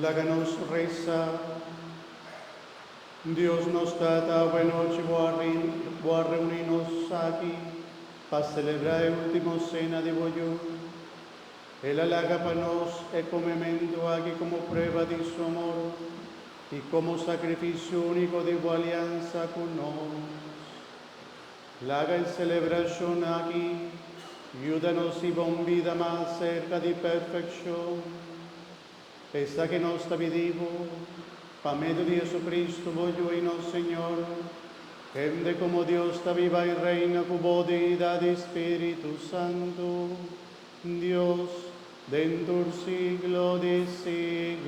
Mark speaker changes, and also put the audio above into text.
Speaker 1: La que nos reza, Dios nos data buena noche, voy a reunirnos aquí para celebrar el último cena de bollo. Él halaga para nos e comemento aquí como prueba de su amor y como sacrificio único de su alianza con nos. Laga en celebración aquí, ayúdanos y bon vida más cerca de perfección. Esta que nos vivo, pa medio de Jesucristo, voglio y no Señor, gente como Dios está viva y reina con bodida de Espíritu Santo, Dios, dentro del siglo de siglos.